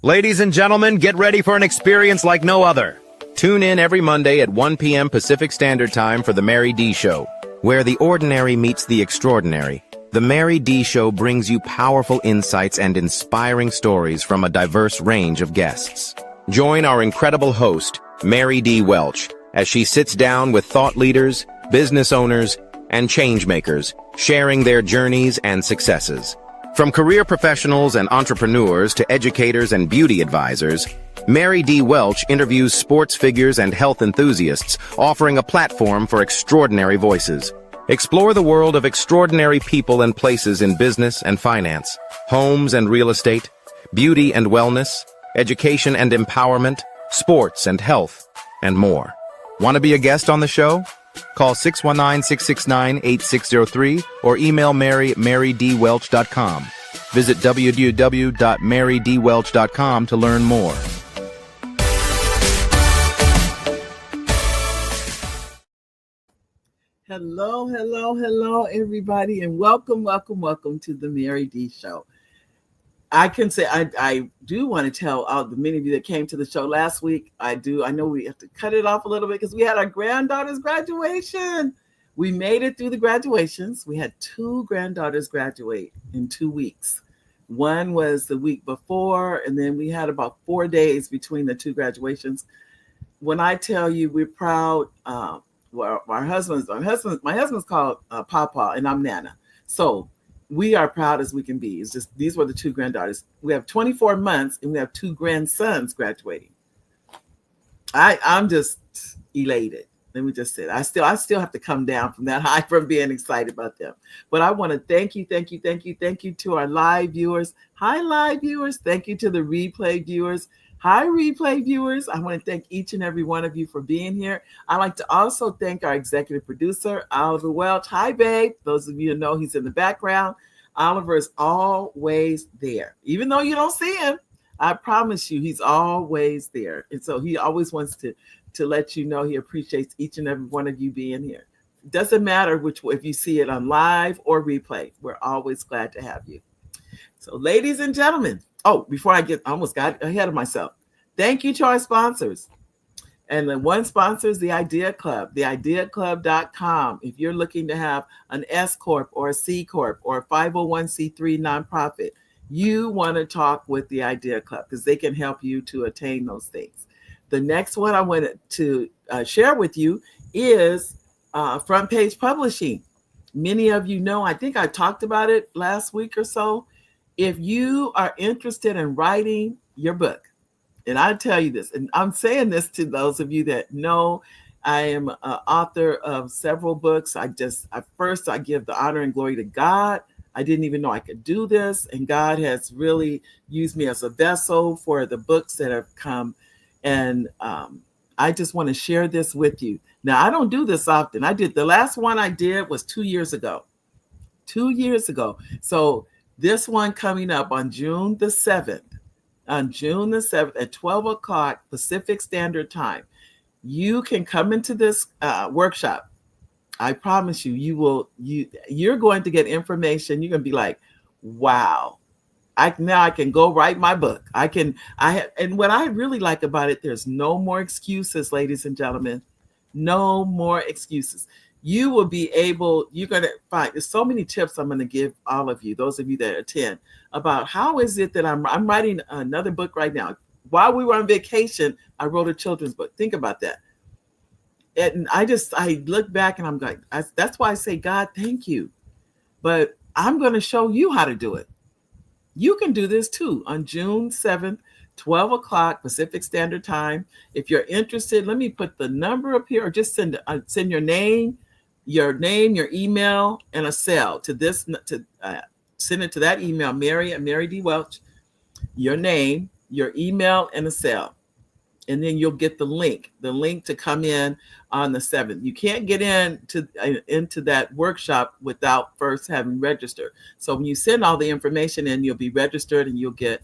Ladies and gentlemen, get ready for an experience like no other. Tune in every Monday at 1 p.m. Pacific Standard Time for The Mary D. Show, where the ordinary meets the extraordinary. The Mary D. Show brings you powerful insights and inspiring stories from a diverse range of guests. Join our incredible host, Mary D. Welch, as she sits down with thought leaders, business owners, and changemakers, sharing their journeys and successes. From career professionals and entrepreneurs to educators and beauty advisors, Mary D. Welch interviews sports figures and health enthusiasts, offering a platform for extraordinary voices. Explore the world of extraordinary people and places in business and finance, homes and real estate, beauty and wellness, education and empowerment, sports and health, and more. Want to be a guest on the show? Call 619-669-8603 or email Mary at marydwelch.com. Visit www.marydwelch.com to learn more. Hello, everybody, and welcome to the Mary D. Show. I can say I do want to tell the many of you that came to the show last week. I know we have to cut it off a little bit because we had our granddaughter's graduation. We made it through the graduations. We had 2 granddaughters graduate in 2 weeks. One was the week before, and then we had about 4 days between the 2 graduations. When I tell you we're proud, my husband's called Papa, and I'm Nana. So we are proud as we can be. It's just these were the 2 granddaughters. We have 24 months, and we have 2 grandsons graduating. I'm just elated. Let me just say that. I still have to come down from that high from being excited about them. But I want to thank you to our live viewers. Hi, live viewers. Thank you to the replay viewers. Hi, replay viewers. I want to thank each and every one of you for being here. I'd like to also thank our executive producer, Oliver Welch. Hi, babe. Those of you who know he's in the background. Oliver is always there. Even though you don't see him, I promise you he's always there. And so he always wants to let you know he appreciates each and every one of you being here. Doesn't matter which way, if you see it on live or replay, we're always glad to have you. So ladies and gentlemen, before I almost got ahead of myself. Thank you to our sponsors. And the one sponsor is the Idea Club, theideaclub.com. If you're looking to have an S Corp or a C Corp or a 501c3 nonprofit, you want to talk with the Idea Club because they can help you to attain those things. The next one I wanted to share with you is Front Page Publishing. Many of you know, I think I talked about it last week or so. If you are interested in writing your book, and I tell you this, and I'm saying this to those of you that know I am an author of several books. I give the honor and glory to God. I didn't even know I could do this, and God has really used me as a vessel for the books that have come. And I just want to share this with you. Now, I don't do this often. The last one I did was 2 years ago. 2 years ago. So this one coming up on June the 7th at 12 o'clock Pacific Standard Time. You can come into this workshop. I promise you, you're going to get information. You're going to be like, wow. Now I can go write my book. And what I really like about it, there's no more excuses, ladies and gentlemen. No more excuses. You will be able, you're going to find, there's so many tips I'm going to give all of you, those of you that attend, about how is it that I'm writing another book right now. While we were on vacation, I wrote a children's book. Think about that. And I look back and I'm like, that's why I say, God, thank you. But I'm going to show you how to do it. You can do this too on June 7th, 12 o'clock Pacific Standard Time. If you're interested, let me put the number up here, or just send your name, your email, and a cell to this. Send it to that email, Mary at Mary D. Welch. Your name, your email, and a cell, and then you'll get the link to come in on the 7th. You can't get into that workshop without first having registered. So when you send all the information in, you'll be registered, and you'll get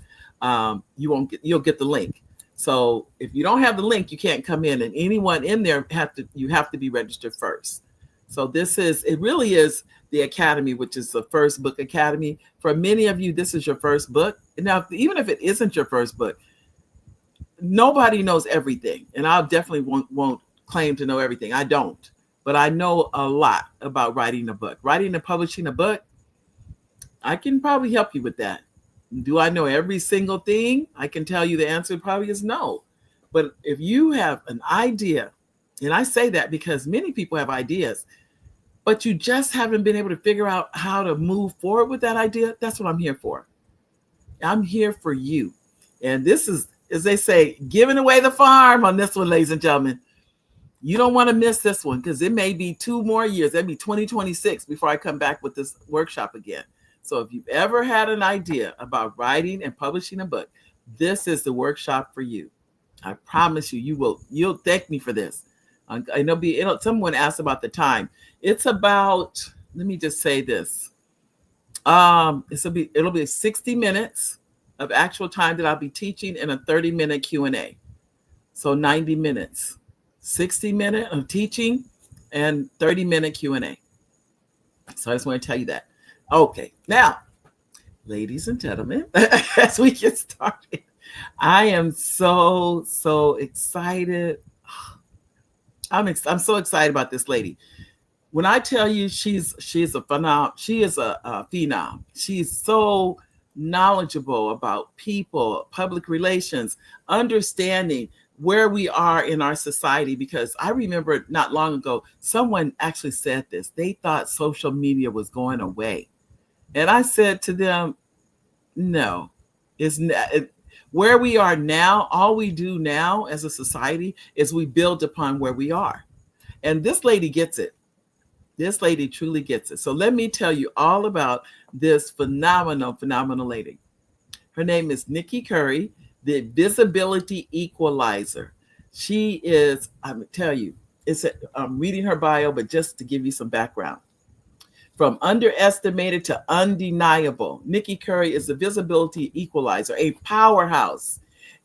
you'll get the link. So if you don't have the link, you can't come in, and anyone in there you have to be registered first. So it really is the Academy, which is the First Book Academy. For many of you, this is your first book. Now, even if it isn't your first book, nobody knows everything. And I definitely won't claim to know everything. I don't. But I know a lot about writing a book. Writing and publishing a book, I can probably help you with that. Do I know every single thing? I can tell you the answer probably is no. But if you have an idea, and I say that because many people have ideas, but you just haven't been able to figure out how to move forward with that idea, that's what I'm here for. I'm here for you. And this is, as they say, giving away the farm on this one, ladies and gentlemen. You don't want to miss this one because it may be 2 more years. That'd be 2026 before I come back with this workshop again. So if you've ever had an idea about writing and publishing a book, this is the workshop for you. I promise you, you'll thank me for this. And someone asked about the time. It's about, let me just say this. It'll be 60 minutes of actual time that I'll be teaching and a 30-minute Q&A. So 90 minutes, 60 minutes of teaching and 30-minute Q&A. So I just want to tell you that. Okay, now, ladies and gentlemen, as we get started, I am so excited. I'm so excited about this lady. When I tell you she is a phenom. She's so knowledgeable about people, public relations, understanding where we are in our society. Because I remember not long ago, someone actually said this. They thought social media was going away. And I said to them, no, it's not. Where we are now, all we do now as a society is we build upon where we are. And this lady gets it. This lady truly gets it. So let me tell you all about this phenomenal lady. Her name is Nikki Curry, the visibility equalizer. She is, I'm going to tell you, I'm reading her bio, but just to give you some background. From underestimated to undeniable, Nikki Curry is the visibility equalizer, a powerhouse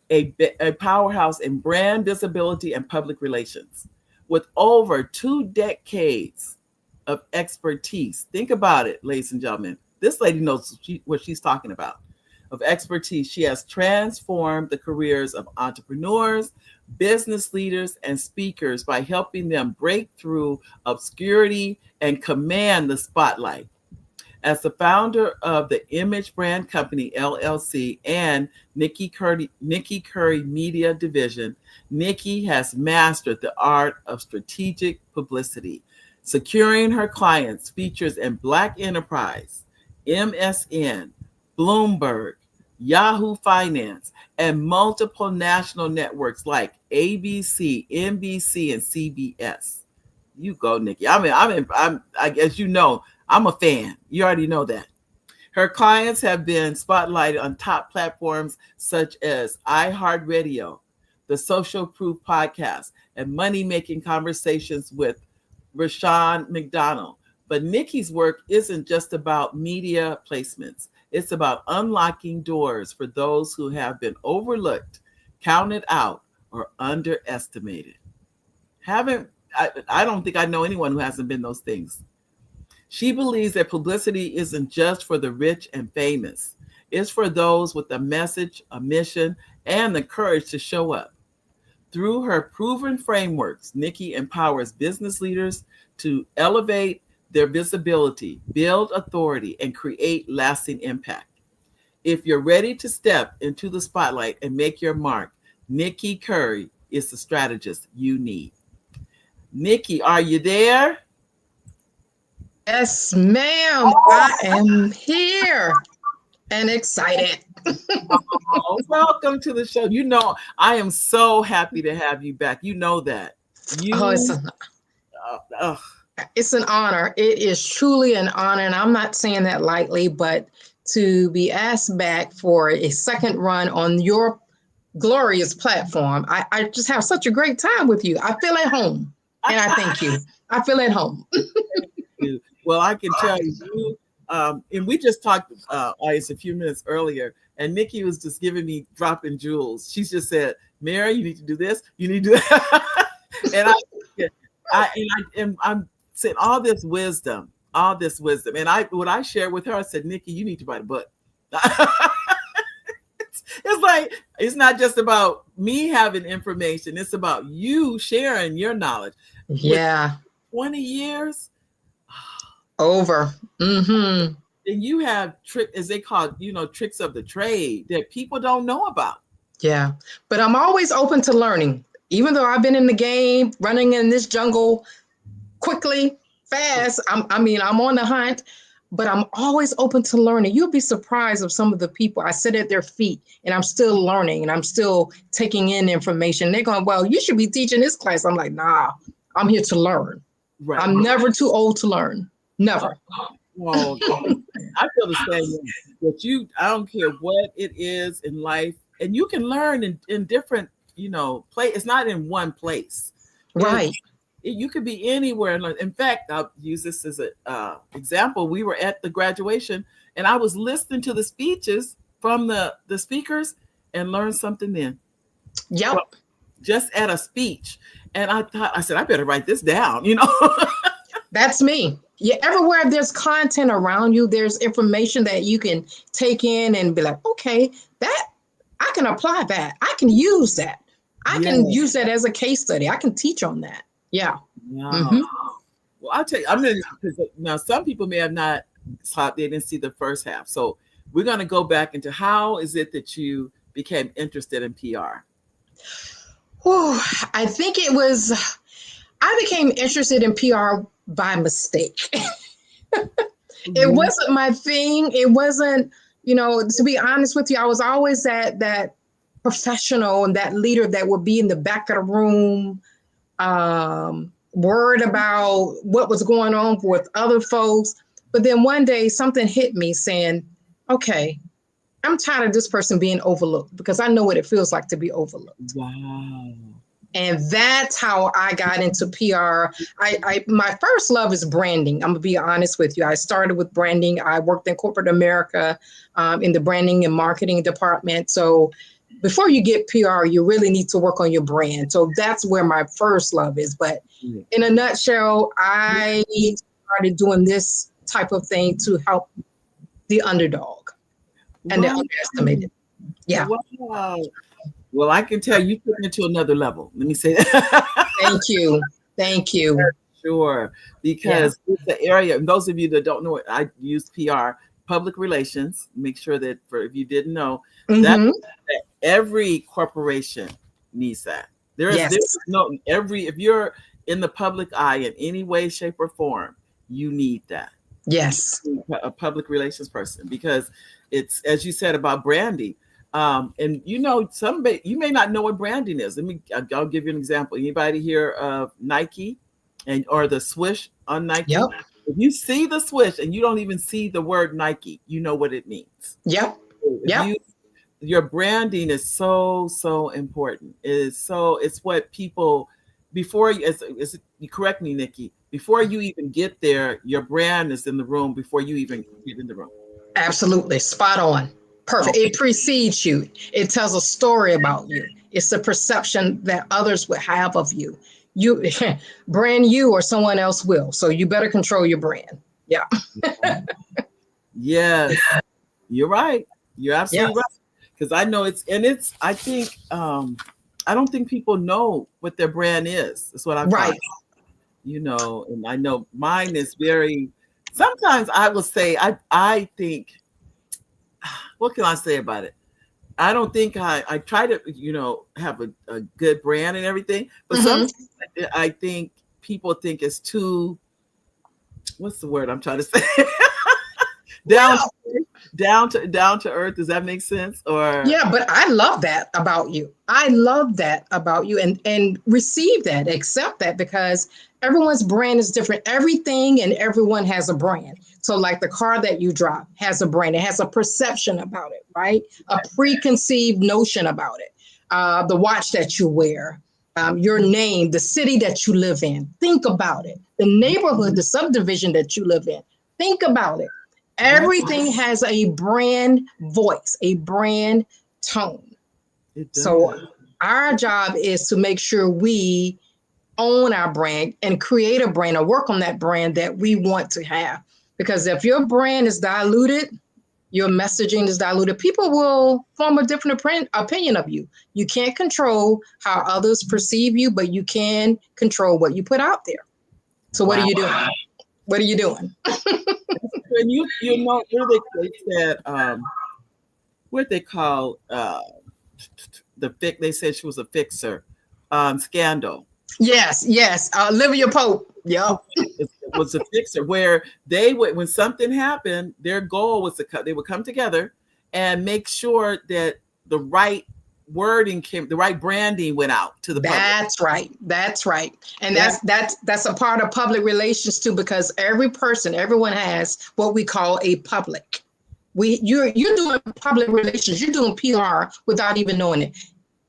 in brand visibility and public relations. With over 2 decades of expertise. Think about it, ladies and gentlemen. This lady knows what she's talking about. Of expertise, she has transformed the careers of entrepreneurs, business leaders, and speakers by helping them break through obscurity and command the spotlight. As the founder of the Image Brand Company, LLC, and Nikki Curry Media Division, Nikki has mastered the art of strategic publicity, securing her clients features in Black Enterprise, MSN, Bloomberg, Yahoo Finance, and multiple national networks like ABC, NBC, and CBS. You go, Nikki. I guess you know, I'm a fan. You already know that. Her clients have been spotlighted on top platforms such as iHeartRadio, the Social Proof Podcast, and money-making conversations with Rushion McDonald. But Nikki's work isn't just about media placements. It's about unlocking doors for those who have been overlooked, counted out, or underestimated. I don't think I know anyone who hasn't been those things. She believes that publicity isn't just for the rich and famous. It's for those with a message, a mission, and the courage to show up. Through her proven frameworks, Nikki empowers business leaders to elevate their visibility, build authority, and create lasting impact. If you're ready to step into the spotlight and make your mark, Nikki Curry is the strategist you need. Nikki, are you there? Yes, ma'am. I am here and excited. Welcome to the show. You know, I am so happy to have you back. You know that. It's an honor. It is truly an honor. And I'm not saying that lightly, but to be asked back for a second run on your glorious platform, I just have such a great time with you. I feel at home. And I thank you. I feel at home. Well, I can tell you, and we just talked a few minutes earlier, and Nikki was just giving me dropping jewels. She just said, Mary, you need to do this. You need to do that. And I'm saying all this wisdom. And what I shared with her, I said, Nikki, you need to write a book. It's like, it's not just about me having information. It's about you sharing your knowledge. Yeah. With 20 years. Over. Mm-hmm. And you have as they call, tricks of the trade that people don't know about. Yeah. But I'm always open to learning. Even though I've been in the game, running in this jungle quickly, fast. I'm on the hunt, but I'm always open to learning. You'll be surprised of some of the people. I sit at their feet and I'm still learning and I'm still taking in information. They're going, well, you should be teaching this class. I'm like, nah, I'm here to learn. Right. I'm never too old to learn. Never. Well, I feel the same way. That I don't care what it is in life, and you can learn in different, place. It's not in one place. Right. You could be anywhere and learn. In fact, I'll use this as an example. We were at the graduation and I was listening to the speeches from the speakers and learned something then. Yep. Well, just at a speech. And I said, I better write this down, That's me. Yeah, everywhere there's content around you, there's information that you can take in and be like, okay, that I can apply that. I can use that. I can use that as a case study. I can teach on that. Yeah. Wow. Mm-hmm. Well, I'll tell you, because now some people may have not thought they didn't see the first half. So we're going to go back into how is it that you became interested in PR? Oh, I think I became interested in PR by mistake. It wasn't my thing. It wasn't, to be honest with you, I was always that professional and that leader that would be in the back of the room, worried about what was going on with other folks. But then one day something hit me saying, okay, I'm tired of this person being overlooked because I know what it feels like to be overlooked. Wow. And that's how I got into PR. My first love is branding. I'm gonna be honest with you. I started with branding. I worked in corporate America in the branding and marketing department. So before you get PR, you really need to work on your brand. So that's where my first love is. But in a nutshell, I started doing this type of thing to help the underdog and the underestimated. Yeah. Wow. Well, I can tell you took it to another level. Let me say that. Thank you. Thank you. Sure. Because it's the area, and those of you that don't know it, I use PR, public relations. Make sure that if you didn't know, that every corporation needs that. There's no if you're in the public eye in any way, shape, or form, you need that. Yes. A public relations person, because it's, as you said about branding. And somebody, you may not know what branding is. I'll give you an example. Anybody hear of Nike or the swoosh on Nike? Yep. If you see the swoosh and you don't even see the word Nike, you know what it means. Yep. Your branding is so important. It's what people, before you, you correct me, Nikki, before you even get there, your brand is in the room before you even get in the room. Absolutely. Spot on. Perfect. It precedes you. It tells a story about you. It's the perception that others would have of you. You brand you or someone else will. So you better control your brand. Yeah. Yes. You're right. You're absolutely right. Because I know I think, I don't think people know what their brand is. That's what I'm right. And I know mine is sometimes I will say, I think, what can I say about it? I don't think I try to, have a good brand and everything, but sometimes I think people think it's too, what's the word I'm trying to say? Down to earth. Does that make sense? Or but I love that about you. I love that about you and receive that, accept that, because everyone's brand is different. Everything and everyone has a brand. So like the car that you drive has a brand. It has a perception about it, right? A preconceived notion about it. The watch that you wear, your name, the city that you live in. Think about it. The neighborhood, the subdivision that you live in. Think about it. Everything has a brand voice, a brand tone. So our job is to make sure we own our brand and create a brand or work on that brand that we want to have. Because if your brand is diluted, Your messaging is diluted. People will form a different opinion of you. You can't control how others perceive you, but you can control what you put out there. So what are you doing? What are you doing? And you know, they said, what they call they said she was a fixer, scandal. Yes. Olivia Pope. Yep. It was a fixer where they would, when something happened, their goal was they would come together and make sure that the right wording came, the right branding went out to the public. That's right. And that's a part of public relations too, because everyone has what we call a public. You're doing public relations, you're doing PR without even knowing it.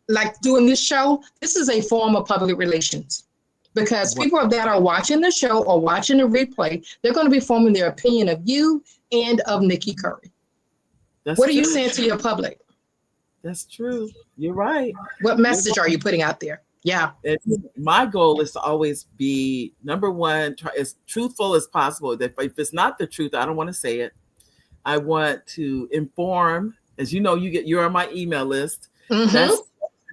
Like doing this show, this is a form of public relations. Because people that are watching the show or watching the replay, they're going to be forming their opinion of you and of Nikki Curry. What are you saying to your public? That's true. You're right. What message are you putting out there? Yeah. My goal is to always be, number one, as truthful as possible. That if it's not the truth, I don't want to say it. I want to inform. As you know, you're on my email list. Mm-hmm. That's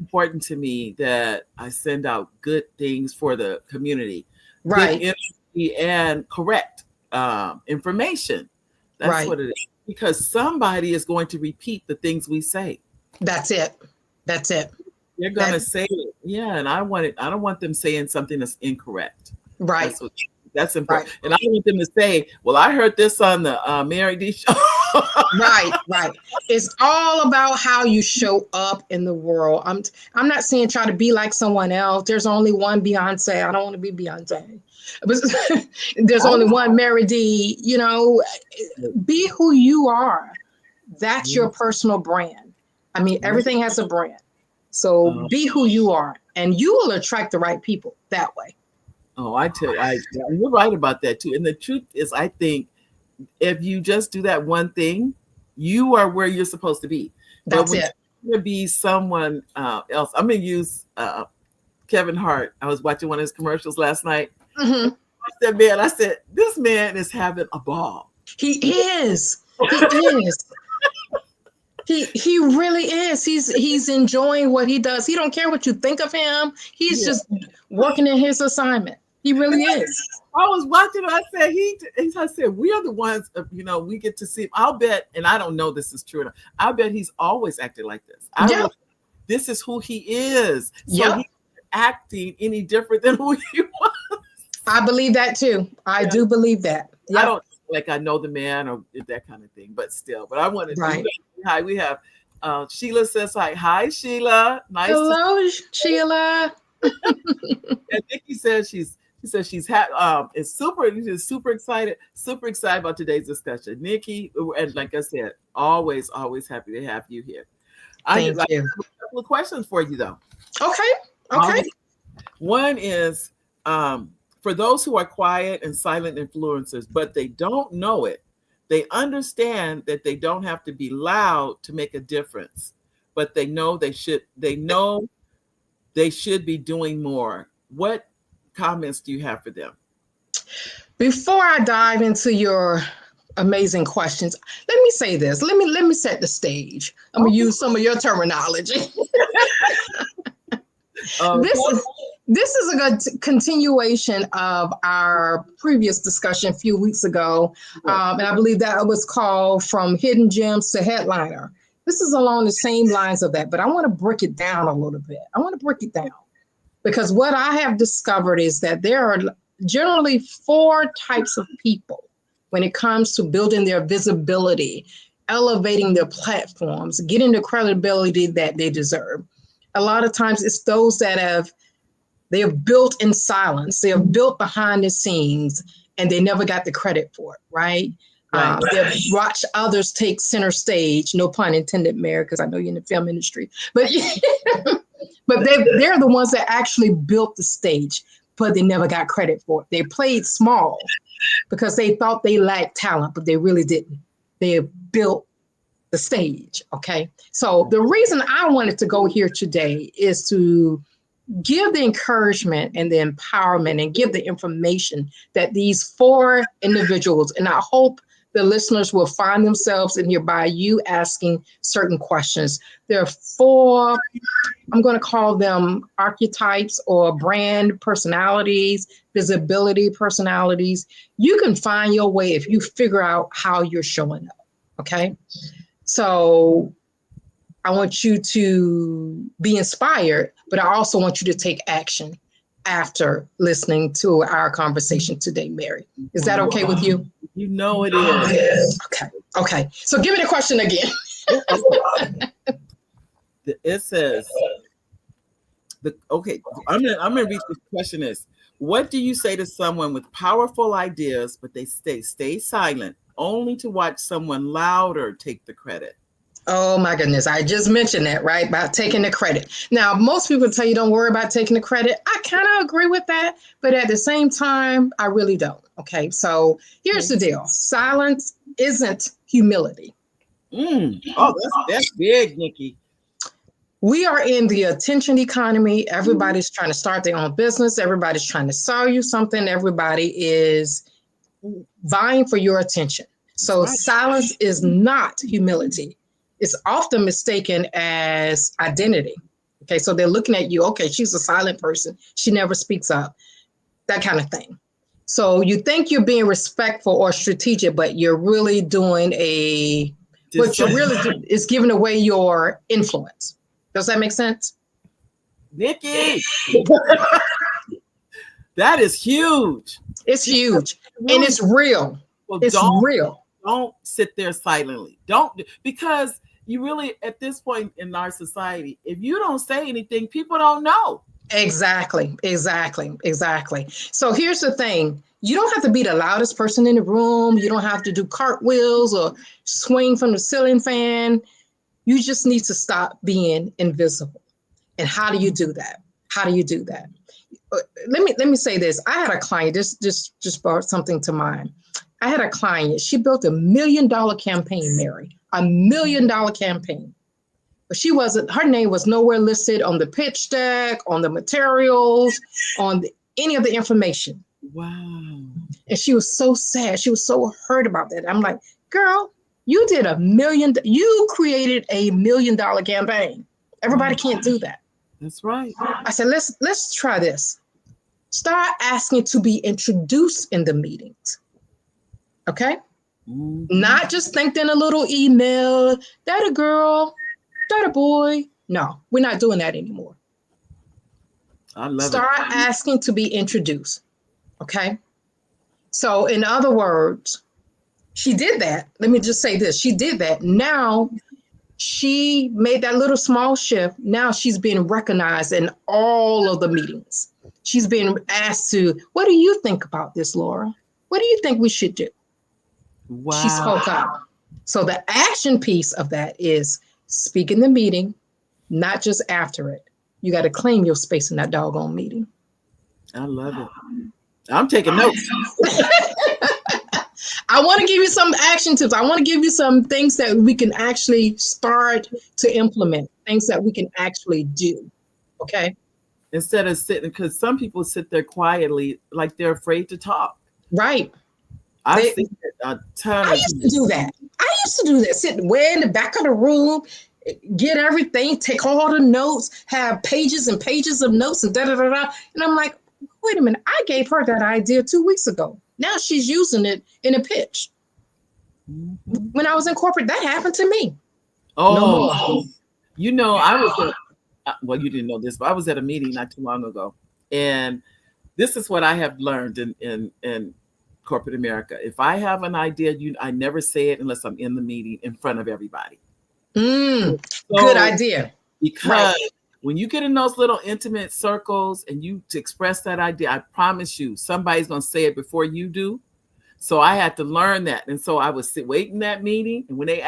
important to me, that I send out good things for the community, right? Good and correct information. That's what it is. Because somebody is going to repeat the things we say. That's it. They're going to say it. Yeah, and I don't want them saying something that's incorrect. Right. That's important. Right. And I want them to say, well, I heard this on the Mary D show. Right. It's all about how you show up in the world. I'm not saying try to be like someone else. There's only one Beyonce. I don't want to be Beyonce. But there's only one Mary D. You know, be who you are. That's your personal brand. I mean, everything has a brand. So be who you are, and you will attract the right people that way. Oh, I tell you, you're right about that too. And the truth is, I think if you just do that one thing, you are where you're supposed to be. That's it. You're going to be someone else. I'm going to use Kevin Hart. I was watching one of his commercials last night. Mm-hmm. I said, this man is having a ball. He is. He really is. He's enjoying what he does. He don't care what you think of him. He's just working in his assignment. He really is. I was watching. I said, we are the ones. We get to see him. I'll bet, and I don't know this is true. I bet he's always acted like this. This is who he is. So he's acting any different than who he was. I believe that too. I do believe that. I don't I know the man or that kind of thing, but still. But I wanted to say hi. We have Sheila says hi. Hi, Sheila. Nice. Hello, Sheila. And Nikki says she's super excited about today's discussion. Nikki, and like I said, always happy to have you here. Thank you. I have a couple of questions for you though. Okay. One is for those who are quiet and silent influencers, but they don't know it. They understand that they don't have to be loud to make a difference, but they know they should be doing more. What comments do you have for them? Before I dive into your amazing questions, let me say this. Let me set the stage. I'm gonna use some of your terminology. This is a good continuation of our previous discussion a few weeks ago, and I believe that was called From Hidden Gems to Headliner. This is along the same lines of that, but I want to break it down a little bit. Because what I have discovered is that there are generally 4 types of people when it comes to building their visibility, elevating their platforms, getting the credibility that they deserve. A lot of times it's those that they have built in silence. They have built behind the scenes and they never got the credit for it, right? They've watched others take center stage, no pun intended, Mary, because I know you're in the film industry. But they're the ones that actually built the stage, but they never got credit for it. They played small because they thought they lacked talent, but they really didn't. They built the stage, okay? So the reason I wanted to go here today is to give the encouragement and the empowerment and give the information that these 4 individuals, and I hope the listeners will find themselves in here by you asking certain questions. There are 4, I'm going to call them archetypes or brand personalities, visibility personalities. You can find your way if you figure out how you're showing up. Okay. So I want you to be inspired, but I also want you to take action after listening to our conversation today, Mary. Is that okay with you? You know it is. Okay. So give me the question again. It says, I'm gonna read this question is, what do you say to someone with powerful ideas, but they stay silent, only to watch someone louder take the credit? Oh my goodness. I just mentioned that, right? About taking the credit. Now, most people tell you don't worry about taking the credit. I kind of agree with that, but at the same time, I really don't. Okay. So here's the deal. Silence isn't humility. Oh, that's big, Nikki. We are in the attention economy. Everybody's trying to start their own business. Everybody's trying to sell you something. Everybody is vying for your attention. So silence is not humility. It's often mistaken as identity. Okay, so they're looking at you. Okay, she's a silent person. She never speaks up, that kind of thing. So you think you're being respectful or strategic, but you're really doing what you're really doing is giving away your influence. Does that make sense? Nikki, that is huge. It's huge. And it's real. Well, it's real. Don't sit there silently. Don't, because you really, at this point in our society, if you don't say anything, people don't know. Exactly. So here's the thing. You don't have to be the loudest person in the room. You don't have to do cartwheels or swing from the ceiling fan. You just need to stop being invisible. And how do you do that? Let me say this. I had a client, just brought something to mind. I had a client, she built $1 million campaign, Mary, $1 million campaign. But her name was nowhere listed on the pitch deck, on the materials, on any of the information. Wow. And she was so sad. She was so hurt about that. I'm like, girl, you created $1 million campaign. Everybody can't do that. That's right. I said, let's try this. Start asking to be introduced in the meetings. Okay? Mm-hmm. Not just think in a little email, that a girl, that a boy. No, we're not doing that anymore. I love Start asking to be introduced. Okay? So in other words, she did that. Let me just say this. She did that. Now she made that little small shift. Now she's being recognized in all of the meetings. She's being asked to, what do you think about this, Laura? What do you think we should do? Wow. She spoke up. So the action piece of that is speak in the meeting, not just after it. You got to claim your space in that doggone meeting. I love it. I'm taking notes. I want to give you some action tips. I want to give you some things that we can actually start to implement, things that we can actually do. Okay. Instead of sitting, because some people sit there quietly, like they're afraid to talk. Right. I've seen it a ton. I used to do that. Sit way in the back of the room, get everything, take all the notes, have pages and pages of notes and da-da-da-da. And I'm like, wait a minute, I gave her that idea 2 weeks ago. Now she's using it in a pitch. Mm-hmm. When I was in corporate, that happened to me. Oh, no I was well, you didn't know this, but I was at a meeting not too long ago. And this is what I have learned in corporate America. If I have an idea, I never say it unless I'm in the meeting in front of everybody. Good idea. Because when you get in those little intimate circles and you to express that idea, I promise you, somebody's going to say it before you do. So I had to learn that. And so I would wait in that meeting. And when they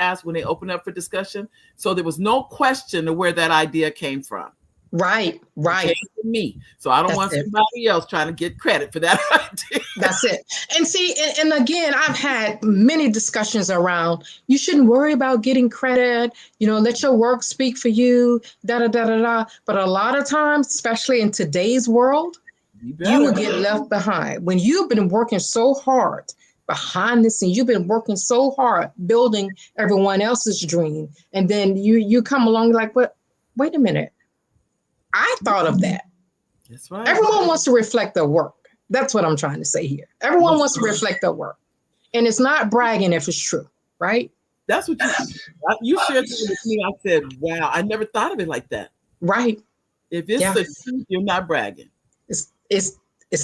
opened up for discussion, so there was no question of where that idea came from. Right. It came from me. So I don't want somebody else trying to get credit for that idea. That's it. And see, and again, I've had many discussions around, you shouldn't worry about getting credit, let your work speak for you, da-da-da-da-da. But a lot of times, especially in today's world, you will get left behind. When you've been working so hard behind the scenes. You've been working so hard building everyone else's dream. And then you come along like, but wait a minute. I thought of that. That's right. Everyone wants to reflect their work. That's what I'm trying to say here. Everyone wants to reflect their work. And it's not bragging if it's true, right? That's what you shared with me. I said, wow, I never thought of it like that. Right. If it's the truth, you're not bragging. It's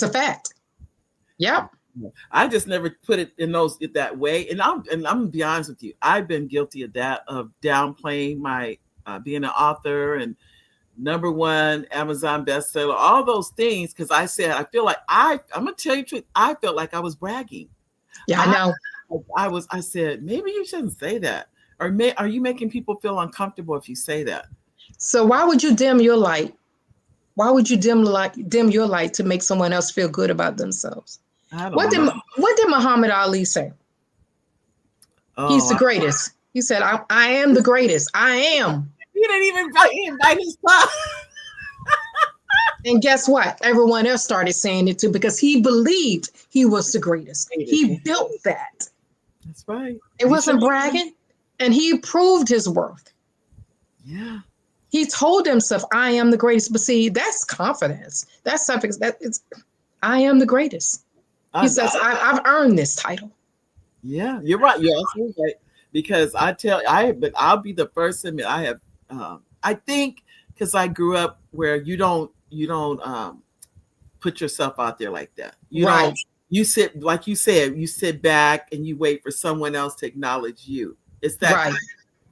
a fact. Yep. I just never put it in that way. And I'm gonna be honest with you. I've been guilty of that, of downplaying my being an author and #1 Amazon bestseller, all those things. Because I said, I feel like I'm gonna tell you the truth. I felt like I was bragging. Yeah, I know. I said, maybe you shouldn't say that. Or are you making people feel uncomfortable if you say that? So why would you dim your light? Why would you dim your light to make someone else feel good about themselves? What did Muhammad Ali say? He's the greatest. He said, I am the greatest. I am. He didn't even invite his son. And guess what? Everyone else started saying it too, because he believed he was the greatest. He built that. That's right. It wasn't bragging. And he proved his worth. Yeah. He told himself, I am the greatest. But see, that's confidence. That's something I am the greatest. He says, I've earned this title. Yeah, you're right. You're absolutely right. Because I'll be the first to admit I have, I think because I grew up where you don't put yourself out there like that. You sit, like you said, you sit back and you wait for someone else to acknowledge you. It's that. Right.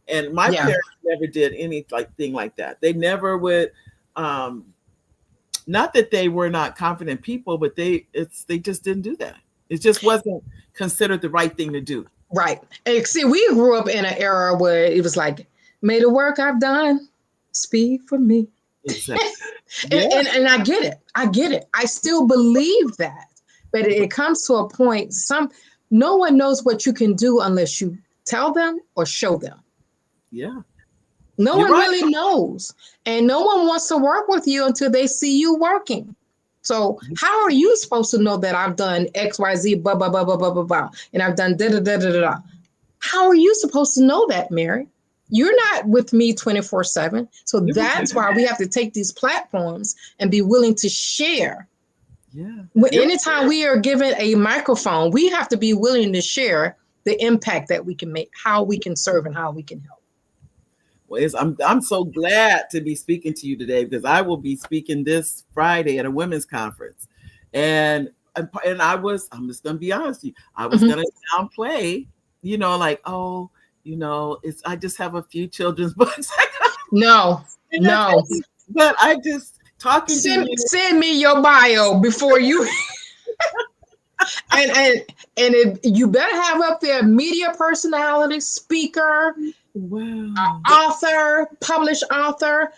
And my parents never did anything like that. They never would, not that they were not confident people, but they just didn't do that. It just wasn't considered the right thing to do. Right. And see, we grew up in an era where it was like, may the work I've done speak for me. Exactly. and I get it. I still believe that. But it comes to a point, no one knows what you can do unless you tell them or show them. Yeah. No one really knows. And no one wants to work with you until they see you working. So how are you supposed to know that I've done X, Y, Z, blah, blah, blah, blah, blah, blah, blah, and I've done da, da, da, da, da. How are you supposed to know that, Mary? You're not with me 24/7. So that's why we have to take these platforms and be willing to share. Yeah. Anytime we are given a microphone, we have to be willing to share the impact that we can make, how we can serve and how we can help. Well, I'm so glad to be speaking to you today, because I will be speaking this Friday at a women's conference. And I'm just going to be honest with you. I was going to downplay, I just have a few children's books. No. But I just talking to you. Send me your bio before you. and you better have up there media personality, speaker, author, published author.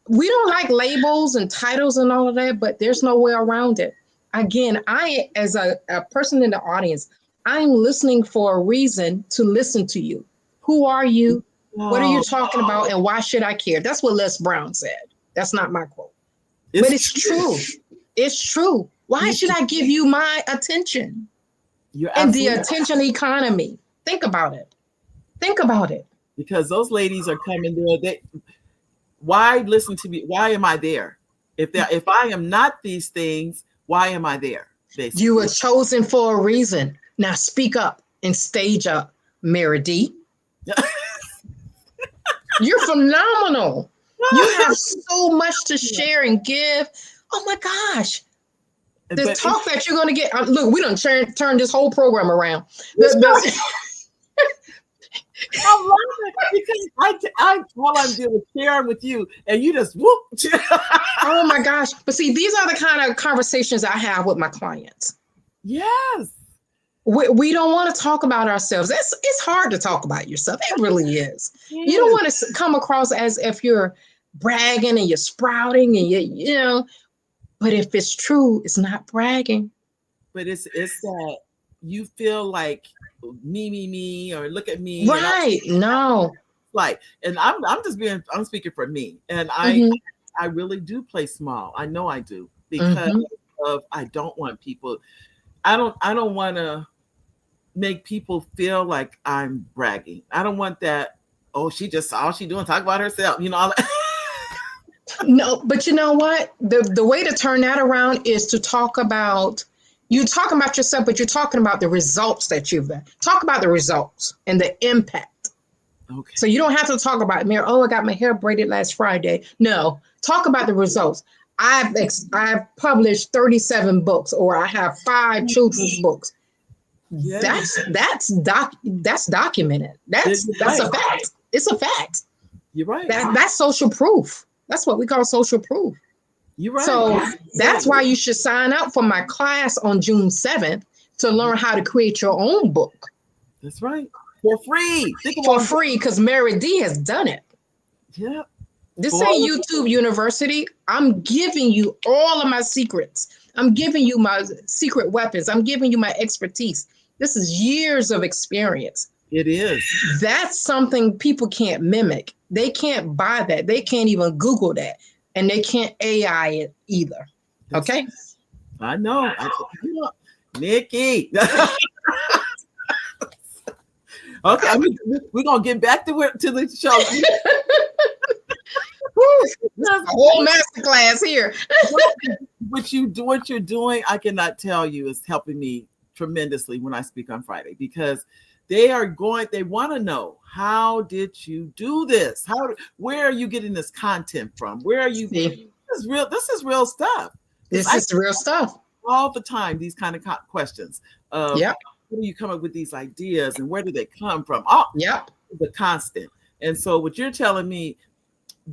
We don't like labels and titles and all of that, but there's no way around it. Again, I, as a person in the audience, I'm listening for a reason to listen to you. Who are you? What are you talking about? And why should I care? That's what Les Brown said. That's not my quote. But it's true. It's true. Why should I give you my attention? And the attention economy. Think about it. Because those ladies are coming there. Why listen to me? Why am I there? If I am not these things, why am I there? Basically. You were chosen for a reason. Now speak up and stage up, Mary D. You're phenomenal. You have so much to share and give. Oh my gosh. The talk that you're going to get. Look, we done turn this whole program around. I love it, because all I'm doing is sharing with you, and you just whoop. Oh my gosh. But see, these are the kind of conversations I have with my clients. Yes. We don't want to talk about ourselves. It's hard to talk about yourself. It really is. Yes. You don't want to come across as if you're bragging and you're sprouting and but if it's true, it's not bragging. But it's that you feel like me, or look at me. Right. No. Like, and I'm speaking for me. And I really do play small. I know I do, because of, I don't want people, I don't want to make people feel like I'm bragging. I don't want that. Oh, she just all she doing talk about herself. No, but you know what? The way to turn that around is to talk about you talking about yourself, but you're talking about the results that you've done. Talk about the results and the impact. Okay. So you don't have to talk about me. Oh, I got my hair braided last Friday. No, talk about the results. I've published 37 books, or I have 5 children's books. Yes. That's documented. That's a fact. It's a fact. You're right. That's social proof. That's what we call social proof. You're right. So that's why you should sign up for my class on June 7th to learn how to create your own book. That's right. For free. For free, because Mary D has done it. Yeah. This ain't YouTube University. I'm giving you all of my secrets. I'm giving you my secret weapons. I'm giving you my expertise. This is years of experience. It is. That's something people can't mimic. They can't buy that. They can't even Google that. And they can't AI it either. Okay? I know. Nikki. Okay, we're going to get back to the show. A whole masterclass here. What you're doing, I cannot tell you, is helping me tremendously when I speak on Friday, because they want to know, how did you do this? Where are you getting this content from? Where are you? This is real stuff. This is real stuff. All the time, these kind of questions. Yep. Where do you come up with these ideas, and where do they come from? Yep. The constant. And so what you're telling me,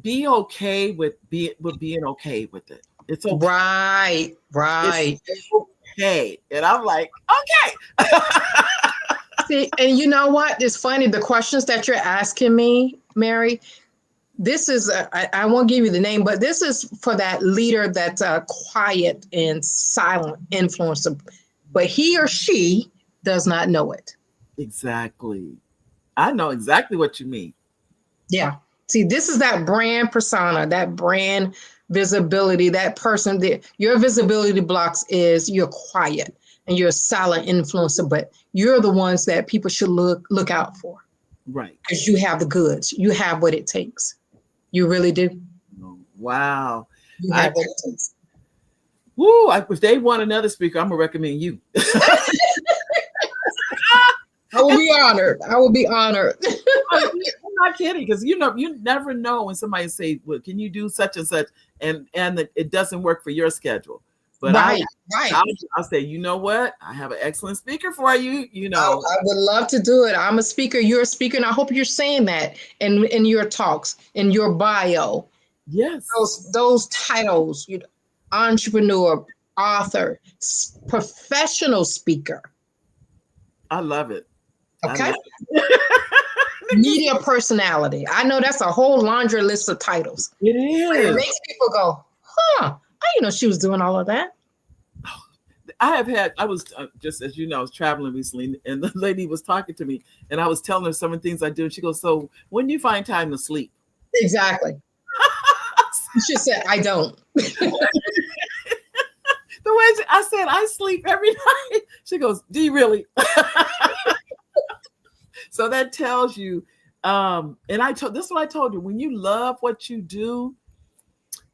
be okay with being okay with it. It's okay. Right. It's okay. And I'm like, okay. See, and you know what? It's funny, the questions that you're asking me, Mary, this is, I won't give you the name, but this is for that leader that's quiet and silent influencer, but he or she does not know it. Exactly. I know exactly what you mean. Yeah. See, this is that brand persona, that brand visibility, that person that your visibility blocks is you're quiet and you're a silent influencer, but you're the ones that people should look out for. Right. Because you have the goods. You have what it takes. You really do. Wow. You have what it takes. Woo, if they want another speaker, I'm going to recommend you. I will be honored. I'm not kidding, because you never know when somebody say, "Well, can you do such and such?" and it doesn't work for your schedule. But right. I'll say, you know what? I have an excellent speaker for you. I would love to do it. I'm a speaker. You're a speaker, and I hope you're saying that in your talks, in your bio. Yes. Those titles: entrepreneur, author, professional speaker. I love it. Okay. Media personality. I know that's a whole laundry list of titles. It is. It makes people go, I didn't know she was doing all of that. I was just, as you know, I was traveling recently, and the lady was talking to me, and I was telling her some of the things I do. And she goes, "So when do you find time to sleep?" Exactly. She said, "I don't." The way I said, "I sleep every night." She goes, "Do you really?" So that tells you, and this is what I told you, when you love what you do,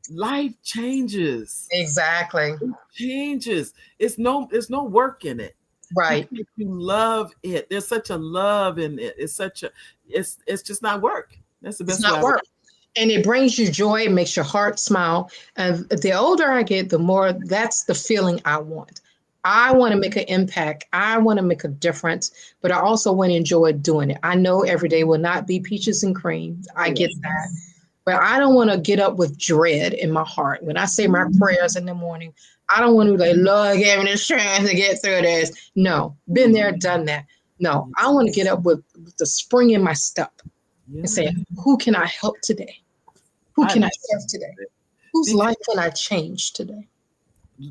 life changes. Exactly. It changes. There's no work in it. Right. You love it. There's such a love in it. It's just not work. That's the best way. It's not work. And it brings you joy. It makes your heart smile. And the older I get, the more that's the feeling I want. I want to make an impact. I want to make a difference, but I also want to enjoy doing it. I know every day will not be peaches and cream. I get that. But I don't want to get up with dread in my heart. When I say my prayers in the morning, I don't want to be like, Lord, give me the strength to get through this. No, been there, done that. No, I want to get up with the spring in my step and say, who can I help today? Who can I serve today? Whose life can I change today?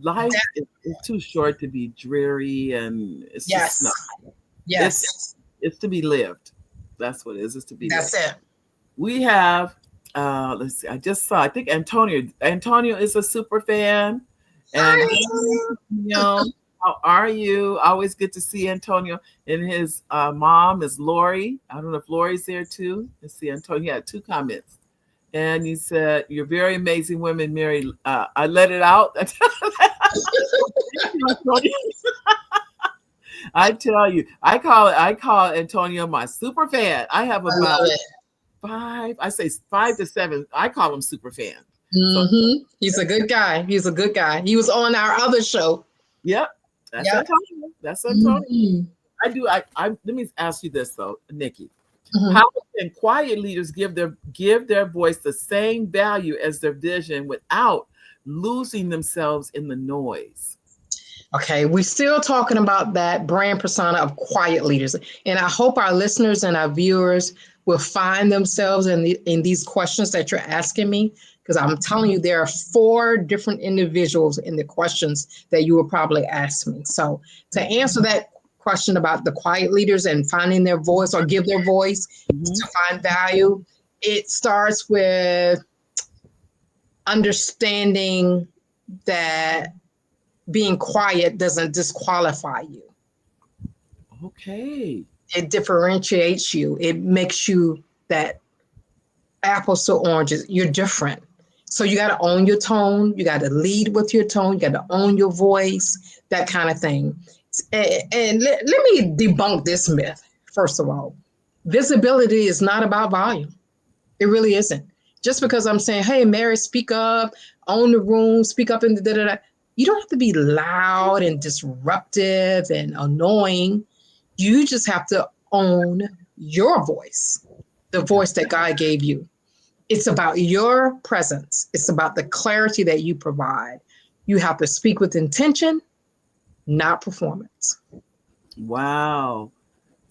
Life is too short to be dreary, and it's just not. Yes. It's to be lived. That's what it is. It's to be lived. It. We have, let's see, I think Antonio is a super fan. And How are you? Always good to see Antonio. And his mom is Lori. I don't know if Lori's there too. Let's see, Antonio. He had 2 comments. And he said, "You're very amazing women, Mary." I let it out. I tell you, I call Antonio my super fan. I have about 5 to 7. I call him super fan. Mm-hmm. He's a good guy. He's a good guy. He was on our other show. Yep. That's Antonio. That's Antonio. Mm-hmm. I let me ask you this though, Nikki. Mm-hmm. How can quiet leaders give their voice the same value as their vision without losing themselves in the noise? Okay, we're still talking about that brand persona of quiet leaders. And I hope our listeners and our viewers will find themselves in these questions that you're asking me, because I'm telling you, there are 4 different individuals in the questions that you will probably ask me. So to answer that question about the quiet leaders and finding their voice or give their voice to find value, it starts with understanding that being quiet doesn't disqualify you. Okay. It differentiates you. It makes you that apples to oranges. You're different. So you got to own your tone. You got to lead with your tone. You got to own your voice, that kind of thing. And let me debunk this myth, first of all. Visibility is not about volume. It really isn't. Just because I'm saying, hey, Mary, speak up, own the room, speak up in the da-da-da. You don't have to be loud and disruptive and annoying. You just have to own your voice, the voice that God gave you. It's about your presence. It's about the clarity that you provide. You have to speak with intention, not performance. Wow.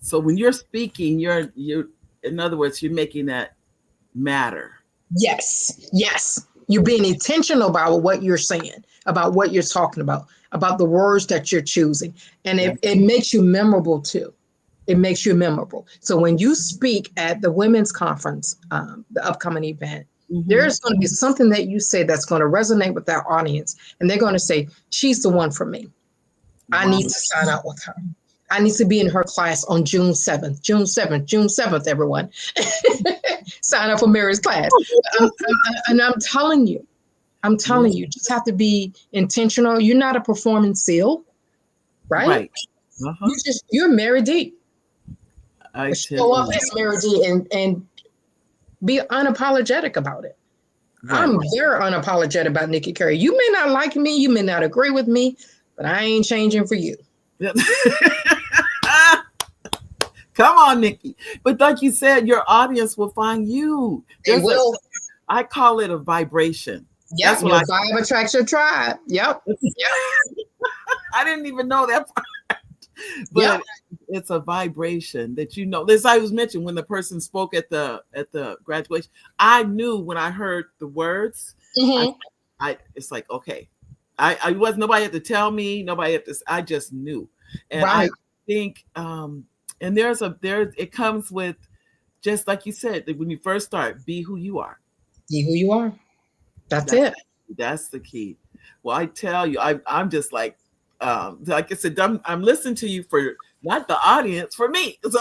So when you're speaking, you're in other words, you're making that matter. Yes. You're being intentional about what you're saying, about what you're talking about the words that you're choosing. And it makes you memorable too. It makes you memorable. So when you speak at the women's conference, the upcoming event, there's going to be something that you say that's going to resonate with that audience. And they're going to say, she's the one for me. I need to sign up with her. I need to be in her class on June 7th, everyone. Sign up for Mary's class. I'm telling you, you just have to be intentional. You're not a performing seal, right? You're Mary D. Show up as Mary D and be unapologetic about it. Right. I'm very unapologetic about Nikki Curry. You may not like me, you may not agree with me, but I ain't changing for you. Come on, Nikki. But like you said, your audience will find you. They will. I call it a vibration. Yep, your vibe attracts your tribe. Yep. I didn't even know that part. But it's a vibration that as I was mentioned, when the person spoke at the graduation, I knew when I heard the words, it's like, okay. I wasn't, nobody had to tell me, nobody had to, I just knew. And I think and it comes with, just like you said, that when you first start, be who you are. Be who you are. That's it. That's the key. Well, I tell you, I'm just like I said, I'm listening to you for not the audience, for me. So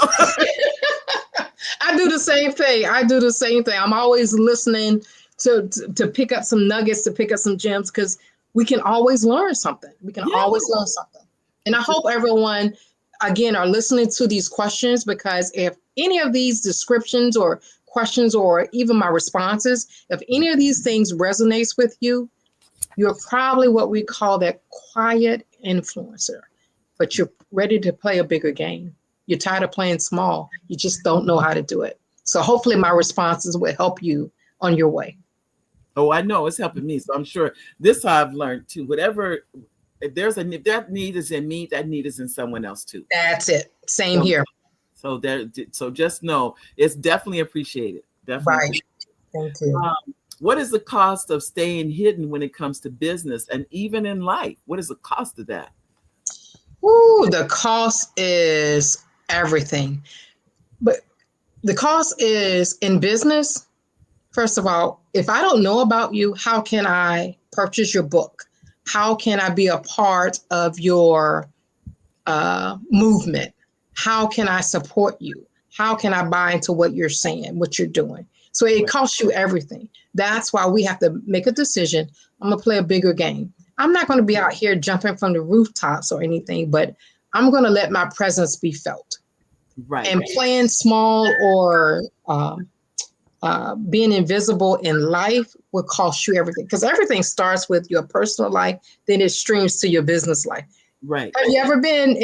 I do the same thing. I'm always listening to pick up some nuggets, to pick up some gems, because we can always learn something. And I hope everyone, again, are listening to these questions, because if any of these descriptions or questions, or even my responses, if any of these things resonates with you, you're probably what we call that quiet influencer, but you're ready to play a bigger game. You're tired of playing small. You just don't know how to do it. So hopefully my responses will help you on your way. Oh, I know it's helping me. So I'm sure this I've learned too. Whatever, if that need is in me, that need is in someone else too. That's it. Same here. So just know it's definitely appreciated. Definitely. Right. Thank you. What is the cost of staying hidden when it comes to business and even in life? What is the cost of that? Ooh, the cost is everything. But the cost is in business. First of all, if I don't know about you, how can I purchase your book, How can I be a part of your movement? How can I support you? How can I buy into what you're saying, what you're doing? So it costs you everything. That's why we have to make a decision. I'm going to play a bigger game. I'm not going to be out here jumping from the rooftops or anything, but I'm going to let my presence be felt. Right. And playing small or being invisible in life will cost you everything, because everything starts with your personal life, then it streams to your business life. Right. Have you ever been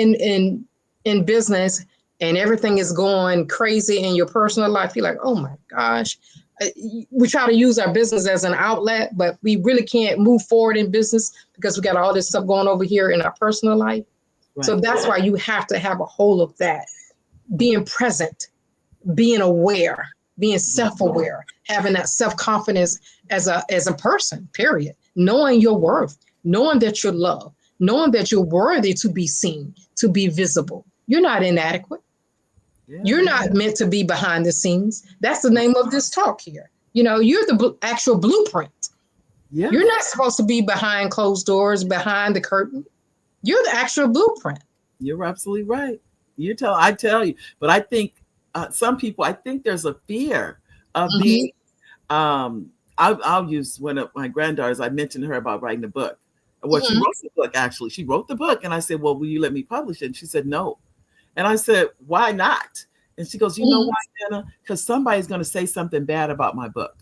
in business and everything is going crazy in your personal life? You're like, oh my gosh. We try to use our business as an outlet, but we really can't move forward in business because we got all this stuff going over here in our personal life. Right. So that's why you have to have a hold of that. Being present, being aware, being self-aware, having that self-confidence as a person, period. Knowing your worth, knowing that you're loved, knowing that you're worthy to be seen, to be visible. You're not inadequate. Yeah. You're not meant to be behind the scenes. That's the name of this talk here. You're the actual blueprint. Yeah. You're not supposed to be behind closed doors, behind the curtain. You're the actual blueprint. You're absolutely right. I tell you, but I think some people, I think there's a fear of being, I'll use one of my granddaughters. I mentioned her about writing a book. Well, she wrote the book, actually. She wrote the book. And I said, well, will you let me publish it? And she said, no. And I said, why not? And she goes, you know why, Anna? Because somebody's going to say something bad about my book.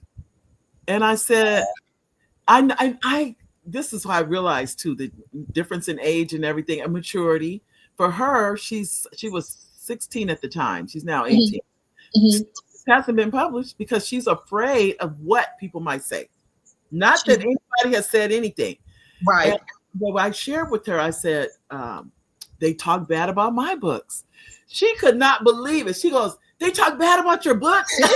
And I said, I this is why I realized too, the difference in age and everything and maturity. For her, she was 16 at the time. She's now 18. It hasn't been published because she's afraid of what people might say. Not that anybody has said anything. Right. But I shared with her, I said, they talk bad about my books. She could not believe it. She goes, they talk bad about your books? I